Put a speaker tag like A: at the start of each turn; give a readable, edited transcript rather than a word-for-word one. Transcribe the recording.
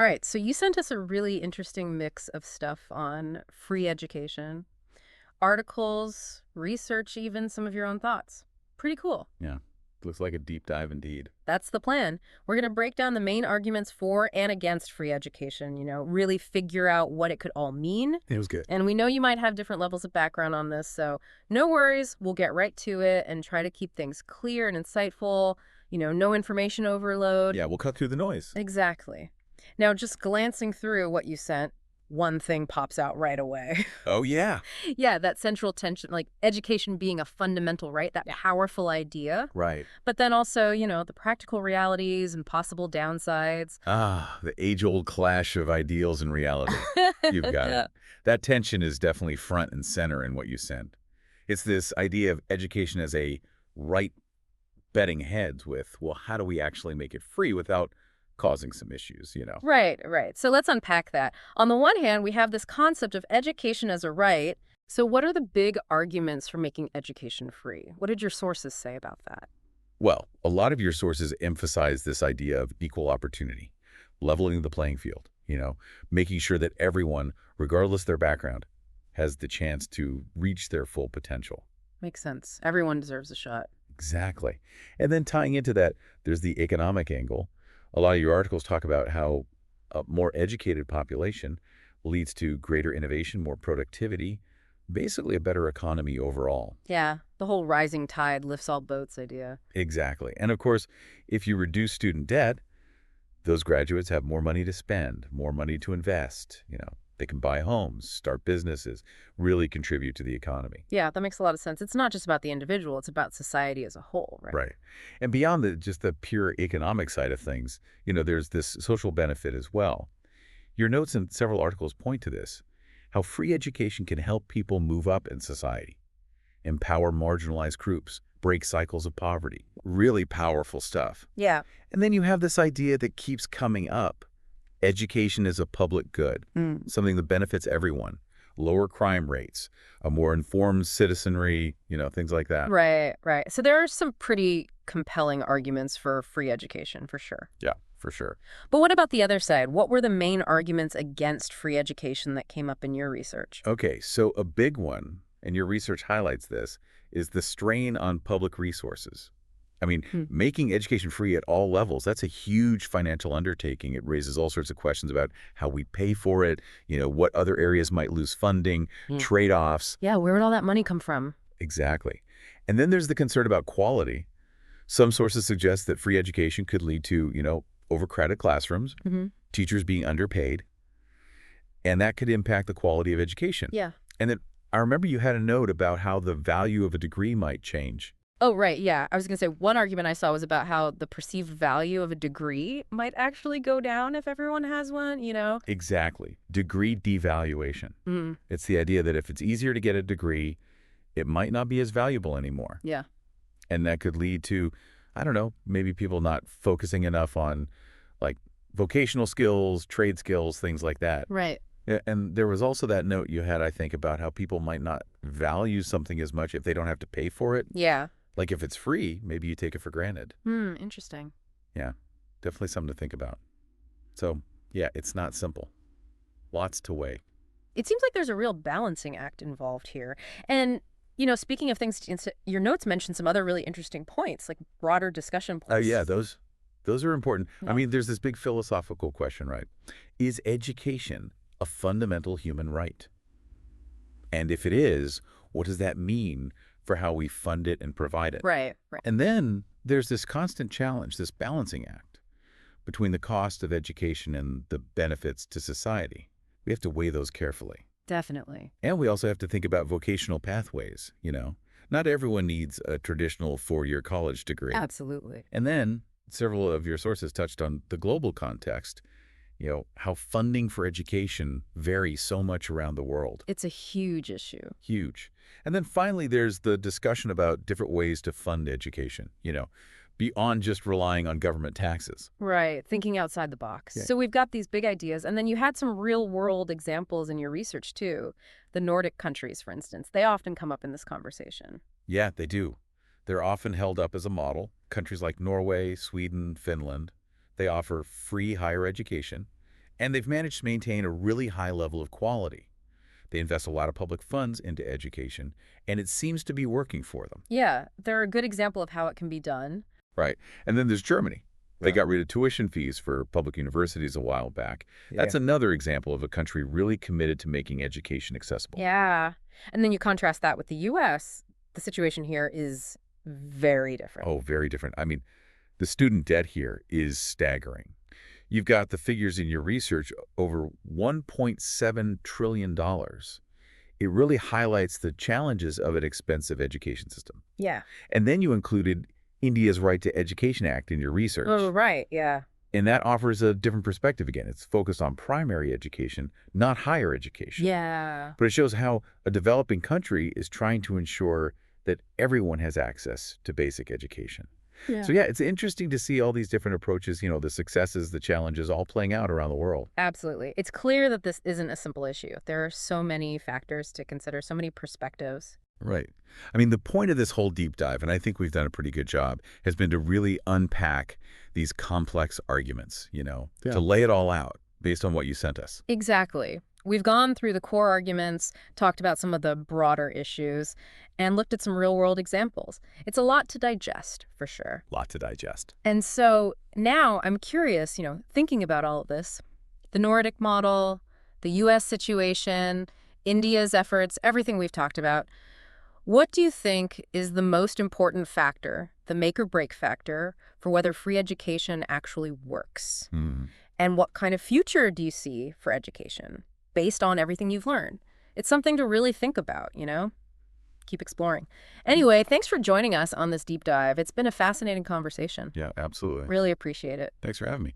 A: All right, so you sent us a really interesting mix of stuff on free education, articles, research, even some of your own thoughts. Pretty cool.
B: Yeah, looks like a deep dive indeed.
A: That's the plan. We're going to break down the main arguments for and against free education, really figure out what it could all mean.
B: It was good.
A: And we know you might have different levels of background on this, so no worries. We'll get right to it and try to keep things clear and insightful, no information overload.
B: Yeah, we'll cut through the noise.
A: Exactly. Now, just glancing through what you sent, one thing pops out right away.
B: Oh, yeah.
A: Yeah, that central tension, like education being a fundamental right, that powerful idea.
B: Right.
A: But then also, the practical realities and possible downsides.
B: Ah, the age-old clash of ideals and reality. You've got it. That tension is definitely front and center in what you sent. It's this idea of education as a right betting heads with, well, how do we actually make it free without causing some issues?
A: Right, right. So let's unpack that. On the one hand, we have this concept of education as a right. So what are the big arguments for making education free? What did your sources say about that?
B: Well, a lot of your sources emphasize this idea of equal opportunity, leveling the playing field, making sure that everyone, regardless their background, has the chance to reach their full potential.
A: Makes sense. Everyone deserves a shot.
B: Exactly. And then tying into that, there's the economic angle. A lot of your articles talk about how a more educated population leads to greater innovation, more productivity, basically a better economy overall.
A: Yeah, the whole rising tide lifts all boats idea.
B: Exactly. And of course, if you reduce student debt, those graduates have more money to spend, more money to invest. They can buy homes, start businesses, really contribute to the economy.
A: Yeah, that makes a lot of sense. It's not just about the individual, it's about society as a whole, right?
B: Right. And beyond just the pure economic side of things, there's this social benefit as well. Your notes in several articles point to this, how free education can help people move up in society, empower marginalized groups, break cycles of poverty. Really powerful stuff.
A: Yeah.
B: And then you have this idea that keeps coming up. Education is a public good, something that benefits everyone. Lower crime rates, a more informed citizenry, things like that.
A: Right, right. So there are some pretty compelling arguments for free education, for sure.
B: Yeah, for sure.
A: But what about the other side? What were the main arguments against free education that came up in your research?
B: Okay, so a big one, and your research highlights this, is the strain on public resources. I mean, making education free at all levels, that's a huge financial undertaking. It raises all sorts of questions about how we pay for it, what other areas might lose funding, trade-offs.
A: Yeah, where would all that money come from?
B: Exactly. And then there's the concern about quality. Some sources suggest that free education could lead to, overcrowded classrooms, teachers being underpaid, and that could impact the quality of education.
A: Yeah.
B: And then I remember you had a note about how the value of a degree might change.
A: Oh, right, yeah. I was going to say one argument I saw was about how the perceived value of a degree might actually go down if everyone has one.
B: Exactly. Degree devaluation. It's the idea that if it's easier to get a degree, it might not be as valuable anymore.
A: Yeah.
B: And that could lead to, I don't know, maybe people not focusing enough on like vocational skills, trade skills, things like that.
A: Right.
B: Yeah, and there was also that note you had, I think, about how people might not value something as much if they don't have to pay for it.
A: Yeah.
B: Like if it's free, maybe you take it for granted.
A: Interesting.
B: Yeah, definitely something to think about. So, yeah, it's not simple. Lots to weigh.
A: It seems like there's a real balancing act involved here. And, speaking of things, your notes mentioned some other really interesting points, like broader discussion points.
B: Oh, yeah, those are important.
A: Yeah.
B: I mean, there's this big philosophical question, right? Is education a fundamental human right? And if it is, what does that mean for how we fund it and provide it?
A: Right, right.
B: And then there's this constant challenge, this balancing act between the cost of education and the benefits to society. We have to weigh those carefully.
A: Definitely.
B: And we also have to think about vocational pathways. Not everyone needs a traditional four-year college degree.
A: Absolutely.
B: And then several of your sources touched on the global context, how funding for education varies so much around the world.
A: It's a huge issue.
B: Huge. And then finally, there's the discussion about different ways to fund education, beyond just relying on government taxes.
A: Right, thinking outside the box.
B: Yeah.
A: So we've got these big ideas, and then you had some real-world examples in your research, too. The Nordic countries, for instance, they often come up in this conversation.
B: Yeah, they do. They're often held up as a model. Countries like Norway, Sweden, Finland, they offer free higher education, And they've managed to maintain a really high level of quality. They invest a lot of public funds into education, and it seems to be working for them.
A: Yeah, they're a good example of how it can be done.
B: Right. And then there's Germany. They
C: Yeah.
B: got rid of tuition fees for public universities a while back. That's
C: Yeah.
B: another example of a country really committed to making education accessible.
A: Yeah. And then you contrast that with the U.S. The situation here is very different.
B: Oh, very different. I mean, the student debt here is staggering. You've got the figures in your research over $1.7 trillion. It really highlights the challenges of an expensive education system.
A: Yeah.
B: And then you included India's Right to Education Act in your research.
A: Oh, right. Yeah.
B: And that offers a different perspective again. It's focused on primary education, not higher education.
A: Yeah.
B: But it shows how a developing country is trying to ensure that everyone has access to basic education.
A: Yeah.
B: So yeah, it's interesting to see all these different approaches, the successes, the challenges all playing out around the world.
A: Absolutely. It's clear that this isn't a simple issue. There are so many factors to consider, so many perspectives.
B: Right. I mean, the point of this whole deep dive, and I think we've done a pretty good job, has been to really unpack these complex arguments, to lay it all out based on what you sent us.
A: Exactly. We've gone through the core arguments, talked about some of the broader issues, and looked at some real-world examples. It's a lot to digest, for sure.
B: Lot to digest.
A: And so now I'm curious, thinking about all of this, the Nordic model, the U.S. situation, India's efforts, everything we've talked about, what do you think is the most important factor, the make or break factor, for whether free education actually works?
B: Hmm.
A: And what kind of future do you see for education based on everything you've learned? It's something to really think about, Keep exploring. Anyway, thanks for joining us on this deep dive. It's been a fascinating conversation.
B: Yeah, absolutely.
A: Really appreciate it.
B: Thanks for having me.